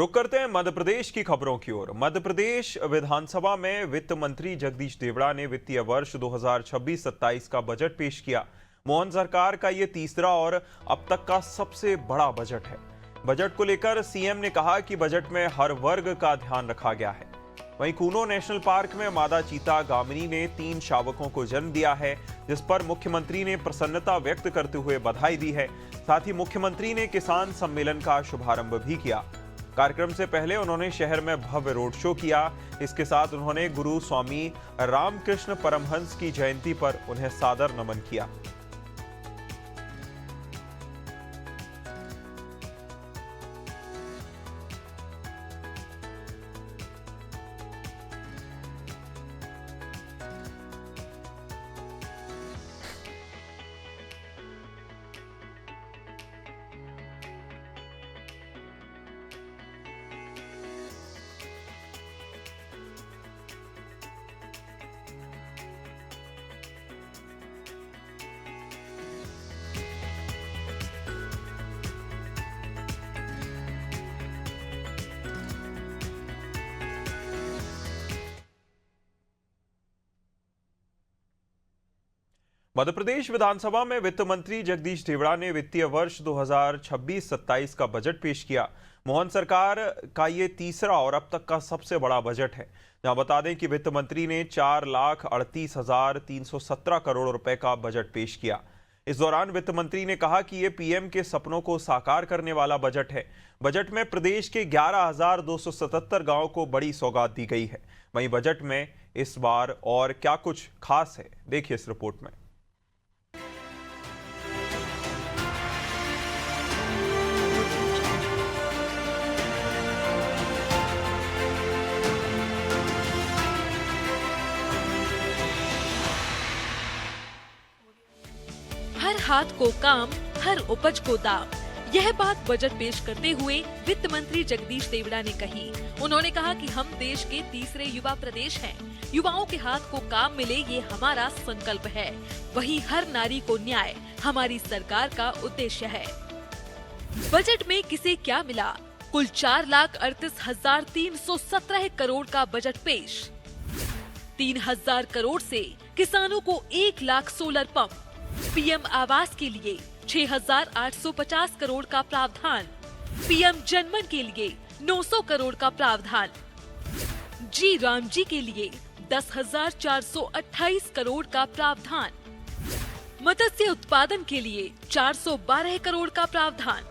रुक करते हैं मध्य प्रदेश की खबरों की ओर। मध्य प्रदेश विधानसभा में वित्त मंत्री जगदीश देवड़ा ने वित्तीय वर्ष 2026-27 का बजट पेश किया। मोहन सरकार का ये तीसरा और अब तक का सबसे बड़ा बजट है। बजट को लेकर सीएम ने कहा कि बजट में हर वर्ग का ध्यान रखा गया है। वहीं कूनो नेशनल पार्क में मादा चीता गामिनी ने 3 शावकों को जन्म दिया है, जिस पर मुख्यमंत्री ने प्रसन्नता व्यक्त करते हुए बधाई दी है। साथ ही मुख्यमंत्री ने किसान सम्मेलन का शुभारंभ भी किया। कार्यक्रम से पहले उन्होंने शहर में भव्य रोड शो किया। इसके साथ उन्होंने गुरु स्वामी रामकृष्ण परमहंस की जयंती पर उन्हें सादर नमन किया। मध्य प्रदेश विधानसभा में वित्त मंत्री जगदीश देवड़ा ने वित्तीय वर्ष 2026-27 का बजट पेश किया। मोहन सरकार का ये तीसरा और अब तक का सबसे बड़ा बजट है। जहां बता दें कि वित्त मंत्री ने 4,38,317 करोड़ रुपए का बजट पेश किया। इस दौरान वित्त मंत्री ने कहा कि ये पीएम के सपनों को साकार करने वाला बजट है। बजट में प्रदेश के 11,277 गांवों को बड़ी सौगात दी गई है। वहीं बजट में इस बार और क्या कुछ खास है, देखिए इस रिपोर्ट में। हर हाथ को काम, हर उपज को दाम। यह बात बजट पेश करते हुए वित्त मंत्री जगदीश देवड़ा ने कही। उन्होंने कहा कि हम देश के तीसरे युवा प्रदेश हैं। युवाओं के हाथ को काम मिले, ये हमारा संकल्प है। वहीं हर नारी को न्याय हमारी सरकार का उद्देश्य है। बजट में किसे क्या मिला? कुल 4,38,317 करोड़ का बजट पेश। 3,000 करोड़ से किसानों को 1 लाख सोलर पंप। पीएम आवास के लिए 6,850 करोड़ का प्रावधान। पीएम जनमन के लिए 900 करोड़ का प्रावधान। जी राम जी के लिए 10,428 करोड़ का प्रावधान। मत्स्य उत्पादन के लिए 412 करोड़ का प्रावधान।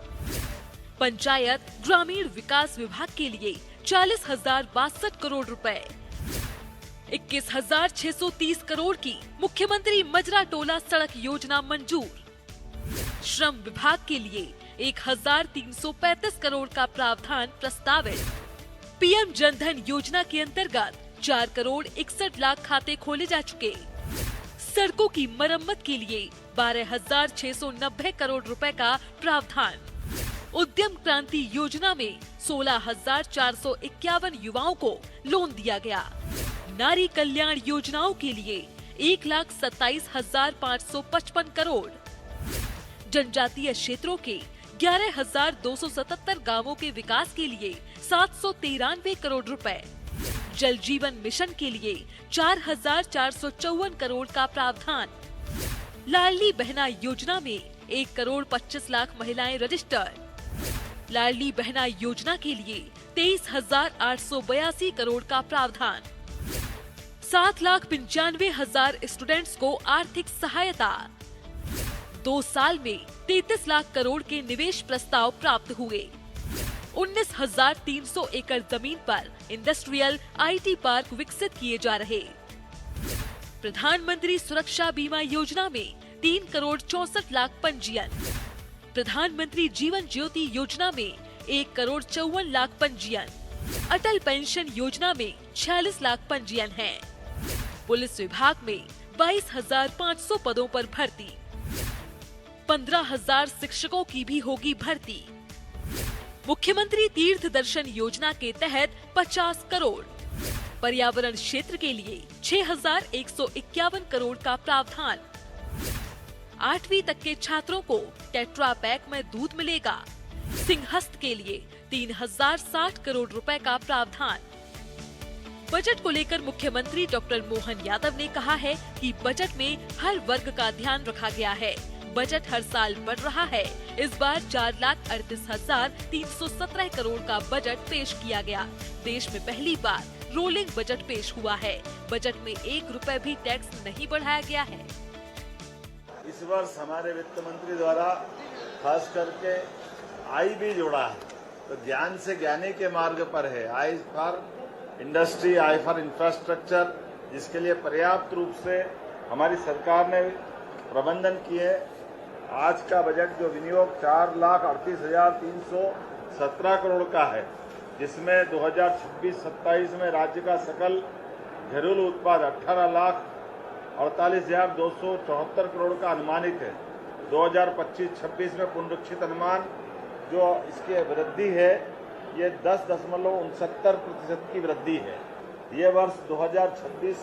पंचायत ग्रामीण विकास विभाग के लिए 40,062 करोड़ रुपए। 21,630 करोड़ की मुख्यमंत्री मजरा टोला सड़क योजना मंजूर। श्रम विभाग के लिए 1,335 करोड़ का प्रावधान प्रस्तावित। पीएम जनधन योजना के अंतर्गत 4 करोड़ 61 लाख खाते खोले जा चुके। सड़कों की मरम्मत के लिए 12,690 करोड़ रुपए का प्रावधान। उद्यम क्रांति योजना में 16,451 युवाओं को लोन दिया गया। नारी कल्याण योजनाओं के लिए 1,27,555 करोड़। जनजातीय क्षेत्रों के 11,277 गांवों के विकास के लिए 793 करोड़ रुपए। जल जीवन मिशन के लिए 4,454 करोड़ का प्रावधान। लाडली बहना योजना में 1 करोड़ 25 लाख महिलाएं रजिस्टर्ड। लाडली बहना योजना के लिए 23,882 करोड़ का प्रावधान। 7,95,000 स्टूडेंट्स को आर्थिक सहायता। 2 साल में 33 लाख करोड़ के निवेश प्रस्ताव प्राप्त हुए। 19,300 एकड़ जमीन पर इंडस्ट्रियल IT पार्क विकसित किए जा रहे। प्रधानमंत्री सुरक्षा बीमा योजना में 3 करोड़ 64 लाख पंजीयन। प्रधानमंत्री जीवन ज्योति योजना में 1 करोड़ 54 लाख पंजीयन। अटल पेंशन योजना में 46 लाख पंजीयन हैं। पुलिस विभाग में 22,500 पदों पर भर्ती। 15,000 शिक्षकों की भी होगी भर्ती। मुख्यमंत्री तीर्थ दर्शन योजना के तहत 50 करोड़। पर्यावरण क्षेत्र के लिए 6,151 करोड़ का प्रावधान। 8वीं तक के छात्रों को टेट्रा पैक में दूध मिलेगा। सिंहस्थ के लिए 3060 करोड़ रुपए का प्रावधान। बजट को लेकर मुख्यमंत्री डॉक्टर मोहन यादव ने कहा है कि बजट में हर वर्ग का ध्यान रखा गया है। बजट हर साल बढ़ रहा है। इस बार 4,38,317 करोड़ का बजट पेश किया गया। देश में पहली बार रोलिंग बजट पेश हुआ है। बजट में 1 रुपए भी टैक्स नहीं बढ़ाया गया है। इस वर्ष हमारे वित्त मंत्री द्वारा खास करके आई भी जोड़ा है, तो ज्ञान से ज्ञानी के मार्ग पर है। I for industry, I for infrastructure, जिसके लिए पर्याप्त रूप से हमारी सरकार ने प्रबंधन किए। आज का बजट जो विनियोग 4,38,317 करोड़ का है, जिसमें 2026-27 में राज्य का सकल घरेलू उत्पाद 18,48,274 करोड़ का अनुमानित है। 2025-26 में पुनरीक्षित अनुमान जो इसकी वृद्धि है, ये 10.69% की वृद्धि है। ये वर्ष 2026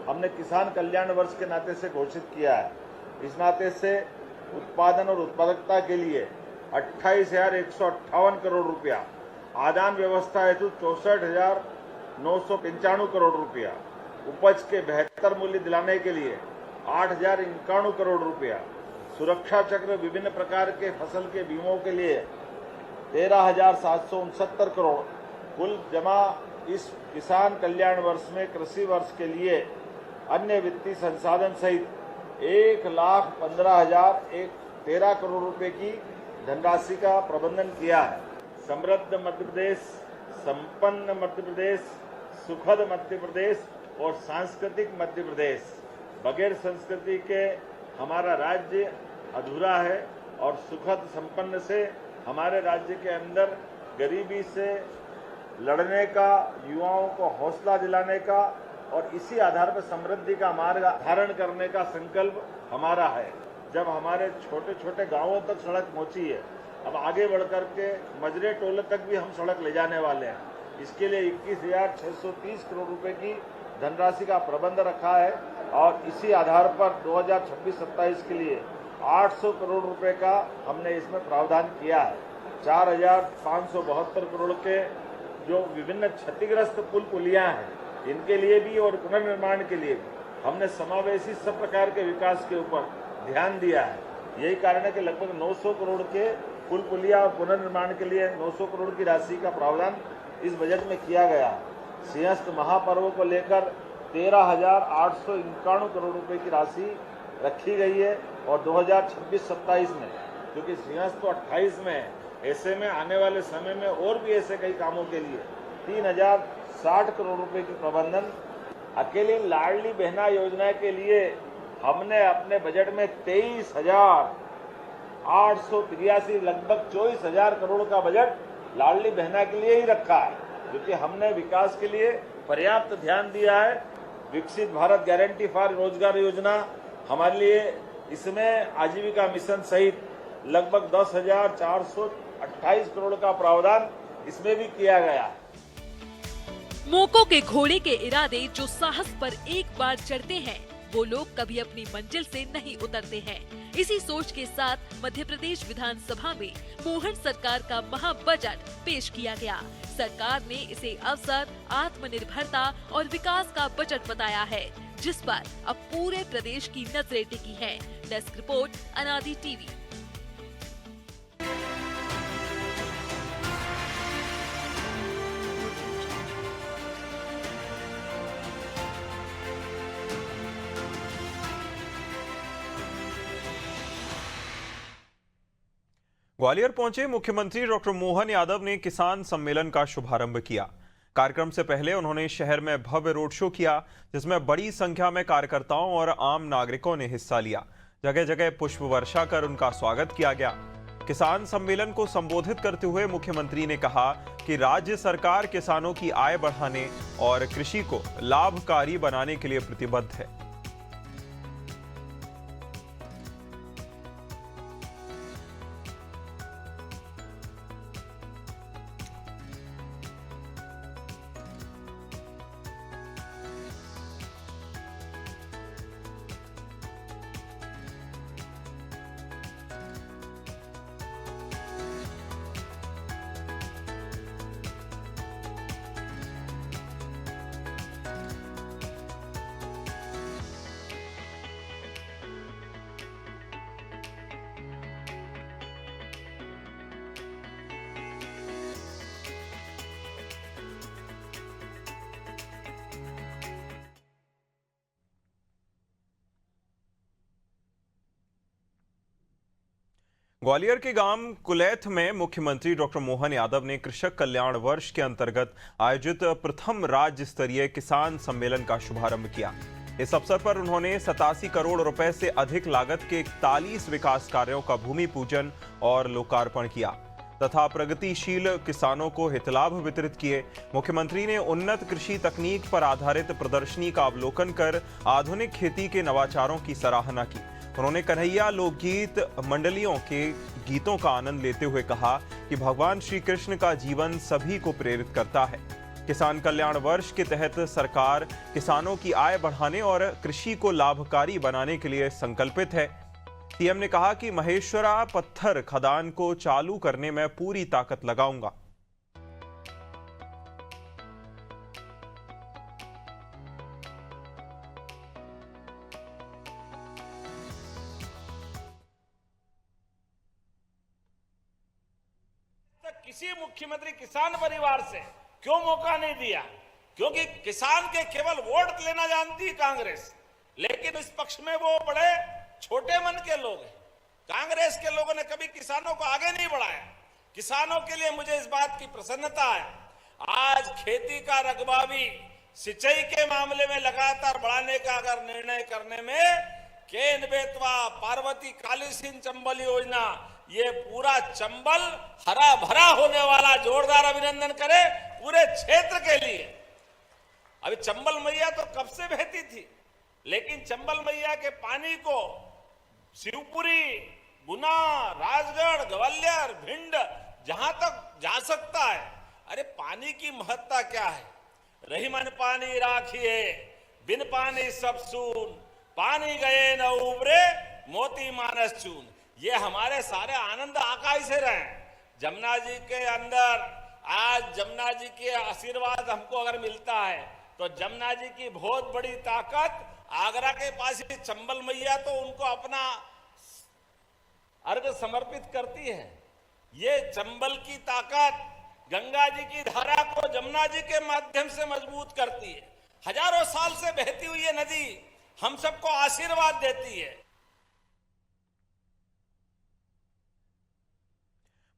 हमने किसान कल्याण वर्ष के नाते से घोषित किया है। इस नाते से उत्पादन और उत्पादकता के लिए 28,158 करोड़ रुपया, आदान व्यवस्था हेतु 64,995 करोड़ रुपया, उपज के बेहतर मूल्य दिलाने के लिए 8,091 करोड़ रुपया, सुरक्षा चक्र विभिन्न प्रकार के फसल के बीमों के लिए 13,769 करोड़, कुल जमा इस किसान कल्याण वर्ष में कृषि वर्ष के लिए अन्य वित्तीय संसाधन सहित 1,15,013 करोड़ रुपए की धनराशि का प्रबंधन किया है। समृद्ध मध्य प्रदेश, संपन्न मध्य प्रदेश, सुखद मध्य प्रदेश और सांस्कृतिक मध्य प्रदेश। बगैर संस्कृति के हमारा राज्य अधूरा है और सुखद संपन्न से हमारे राज्य के अंदर गरीबी से लड़ने का, युवाओं को हौसला दिलाने का और इसी आधार पर समृद्धि का मार्ग धारण करने का संकल्प हमारा है। जब हमारे छोटे छोटे गांवों तक सड़क पहुंची है, अब आगे बढ़कर के मजरे टोले तक भी हम सड़क ले जाने वाले हैं। इसके लिए 21,630 करोड़ रुपए की धनराशि का प्रबंध रखा है और इसी आधार पर 2026-27 के लिए 800 करोड़ रुपए का हमने इसमें प्रावधान किया है। 4,572 करोड़ के जो विभिन्न क्षतिग्रस्त पुल पुलियां हैं, इनके लिए भी और पुनर्निर्माण के लिए भी हमने समावेशी सब प्रकार के विकास के ऊपर ध्यान दिया है। यही कारण है कि लगभग 900 करोड़ के पुल पुलिया और पुनर्निर्माण के लिए 900 करोड़ की राशि का प्रावधान इस बजट में किया गया है। सिंहस्थ महापर्व को लेकर 13,891 करोड़ रुपए की राशि रखी गई है और 2026-27 में, क्योंकि सिंहस्थ तो 28 में है, ऐसे में आने वाले समय में और भी ऐसे कई कामों के लिए 3,060 करोड़ रुपए की प्रबंधन। अकेली लाडली बहना योजना के लिए हमने अपने बजट में 23,883 लगभग 24,000 करोड़ का बजट लाडली बहना के लिए ही रखा है, क्योंकि हमने विकास के लिए पर्याप्त ध्यान दिया है। विकसित भारत गारंटी फॉर रोजगार योजना हमारे लिए, इसमें आजीविका मिशन सहित लगभग 10,428 करोड़ का प्रावधान इसमें भी किया गया है। मोको के घोड़े के इरादे जो साहस पर एक बार चढ़ते हैं, वो लोग कभी अपनी मंजिल से नहीं उतरते हैं। इसी सोच के साथ मध्य प्रदेश विधानसभा में मोहन सरकार का महा बजट पेश किया गया। सरकार ने इसे अवसर, आत्मनिर्भरता और विकास का बजट बताया है, जिस पर अब पूरे प्रदेश की नजरें टिकी हैं। डेस्क रिपोर्ट, अनादि टीवी। ग्वालियर पहुंचे मुख्यमंत्री डॉक्टर मोहन यादव ने किसान सम्मेलन का शुभारंभ किया। कार्यक्रम से पहले उन्होंने शहर में भव्य रोड शो किया, जिसमें बड़ी संख्या में कार्यकर्ताओं और आम नागरिकों ने हिस्सा लिया। जगह जगह पुष्प वर्षा कर उनका स्वागत किया गया। किसान सम्मेलन को संबोधित करते हुए मुख्यमंत्री ने कहा कि राज्य सरकार किसानों की आय बढ़ाने और कृषि को लाभकारी बनाने के लिए प्रतिबद्ध है। ग्वालियर के गांव कुलैथ में मुख्यमंत्री डॉक्टर मोहन यादव ने कृषक कल्याण वर्ष के अंतर्गत आयोजित प्रथम राज्य स्तरीय किसान सम्मेलन का शुभारंभ किया। इस अवसर पर उन्होंने 87 करोड़ रुपए से अधिक लागत के 41 विकास कार्यों का भूमि पूजन और लोकार्पण किया तथा प्रगतिशील किसानों को हितलाभ वितरित किए। मुख्यमंत्री ने उन्नत कृषि तकनीक पर आधारित प्रदर्शनी का अवलोकन कर आधुनिक खेती के नवाचारों की सराहना की। उन्होंने कन्हैया लोकगीत मंडलियों के गीतों का आनंद लेते हुए कहा कि भगवान श्री कृष्ण का जीवन सभी को प्रेरित करता है। किसान कल्याण वर्ष के तहत सरकार किसानों की आय बढ़ाने और कृषि को लाभकारी बनाने के लिए संकल्पित है। सीएम ने कहा कि महेश्वरा पत्थर खदान को चालू करने में पूरी ताकत लगाऊंगा। किसी मुख्यमंत्री किसान परिवार से क्यों मौका नहीं दिया? क्योंकि किसान के केवल वोट लेना जानती है कांग्रेस, लेकिन इस पक्ष में वो बड़े छोटे मन के लोग हैं। कांग्रेस के लोगों ने कभी किसानों को आगे नहीं बढ़ाया। किसानों के लिए मुझे इस बात की प्रसन्नता है, आज खेती का रकबा भी सिंचाई के मामले में लगातार बढ़ाने का अगर निर्णय करने में केन बेतवा पार्वती कालीसिंह चंबल योजना, ये पूरा चंबल हरा भरा होने वाला, जोरदार अभिनंदन करें पूरे क्षेत्र के लिए। अभी चंबल मैया तो कब से बहती थी, लेकिन चंबल मैया के पानी को शिवपुरी, गुना, राजगढ़, ग्वालियर, भिंड जहां तक जा सकता है। अरे पानी की महत्ता क्या है? रही मन पानी राखिए, बिन पानी सब सून, पानी गए न उबरे, मोती मानस चून। ये हमारे सारे आनंद आकाश से रहे। जमुना जी के अंदर आज जमुना जी के आशीर्वाद हमको अगर मिलता है तो जमुना जी की बहुत बड़ी ताकत आगरा के पास ही चंबल मैया तो उनको अपना अर्घ समर्पित करती है। ये चंबल की ताकत गंगा जी की धारा को जमुना जी के माध्यम से मजबूत करती है। हजारों साल से बहती हुई ये नदी हम सबको आशीर्वाद देती है।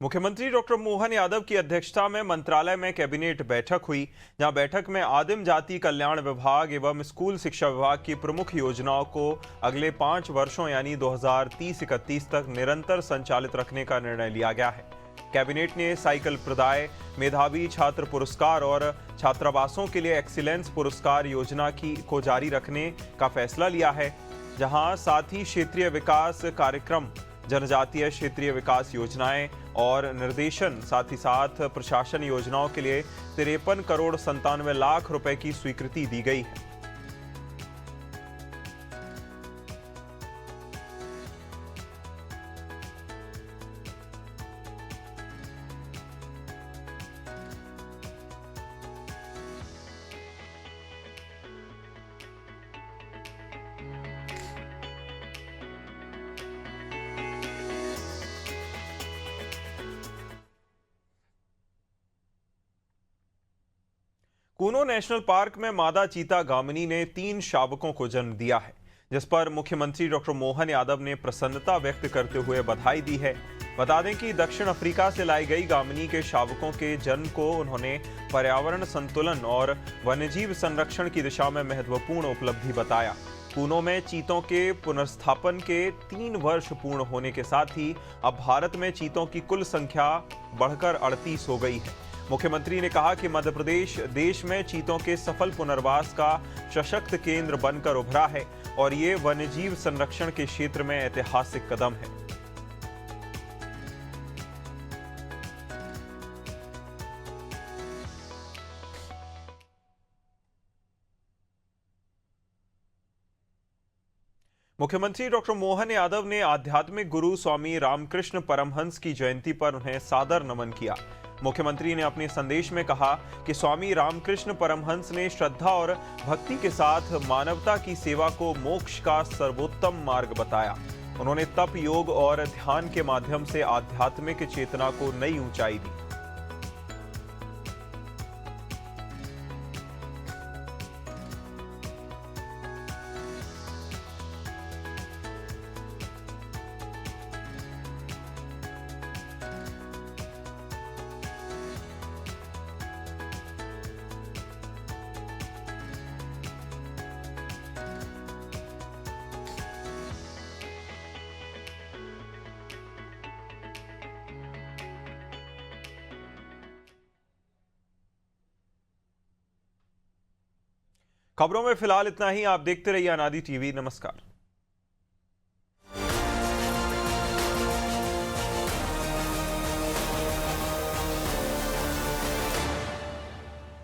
मुख्यमंत्री डॉक्टर मोहन यादव की अध्यक्षता में मंत्रालय में कैबिनेट बैठक हुई, जहां बैठक में आदिम जाति कल्याण विभाग एवं स्कूल शिक्षा विभाग की प्रमुख योजनाओं को अगले 5 वर्षों यानी 2030-31 तक निरंतर संचालित रखने का निर्णय लिया गया है। कैबिनेट ने साइकिल प्रदाय, मेधावी छात्र पुरस्कार और छात्रावासों के लिए एक्सीलेंस पुरस्कार योजना को जारी रखने का फैसला लिया है, जहां साथ ही क्षेत्रीय विकास कार्यक्रम, जनजातीय क्षेत्रीय विकास योजनाएं और निर्देशन, साथ ही साथ प्रशासन योजनाओं के लिए 53 करोड़ 97 लाख रुपए की स्वीकृति दी गई है। कूनो नेशनल पार्क में मादा चीता गामिनी ने 3 शावकों को जन्म दिया है, जिस पर मुख्यमंत्री डॉक्टर मोहन यादव ने प्रसन्नता व्यक्त करते हुए बधाई दी है। बता दें कि दक्षिण अफ्रीका से लाई गई गामिनी के शावकों के जन्म को उन्होंने पर्यावरण संतुलन और वन्यजीव संरक्षण की दिशा में महत्वपूर्ण उपलब्धि बताया। कूनो में चीतों के पुनर्स्थापन के 3 वर्ष पूर्ण होने के साथ ही अब भारत में चीतों की कुल संख्या बढ़कर 38 हो गई है। मुख्यमंत्री ने कहा कि मध्य प्रदेश देश में चीतों के सफल पुनर्वास का सशक्त केंद्र बनकर उभरा है और ये वन्यजीव संरक्षण के क्षेत्र में ऐतिहासिक कदम है। मुख्यमंत्री डॉक्टर मोहन यादव ने आध्यात्मिक गुरु स्वामी रामकृष्ण परमहंस की जयंती पर उन्हें सादर नमन किया। मुख्यमंत्री ने अपने संदेश में कहा कि स्वामी रामकृष्ण परमहंस ने श्रद्धा और भक्ति के साथ मानवता की सेवा को मोक्ष का सर्वोत्तम मार्ग बताया। उन्होंने तप, योग और ध्यान के माध्यम से आध्यात्मिक चेतना को नई ऊंचाई दी। खबरों में फिलहाल इतना ही। आप देखते रहिए अनादि टीवी। नमस्कार।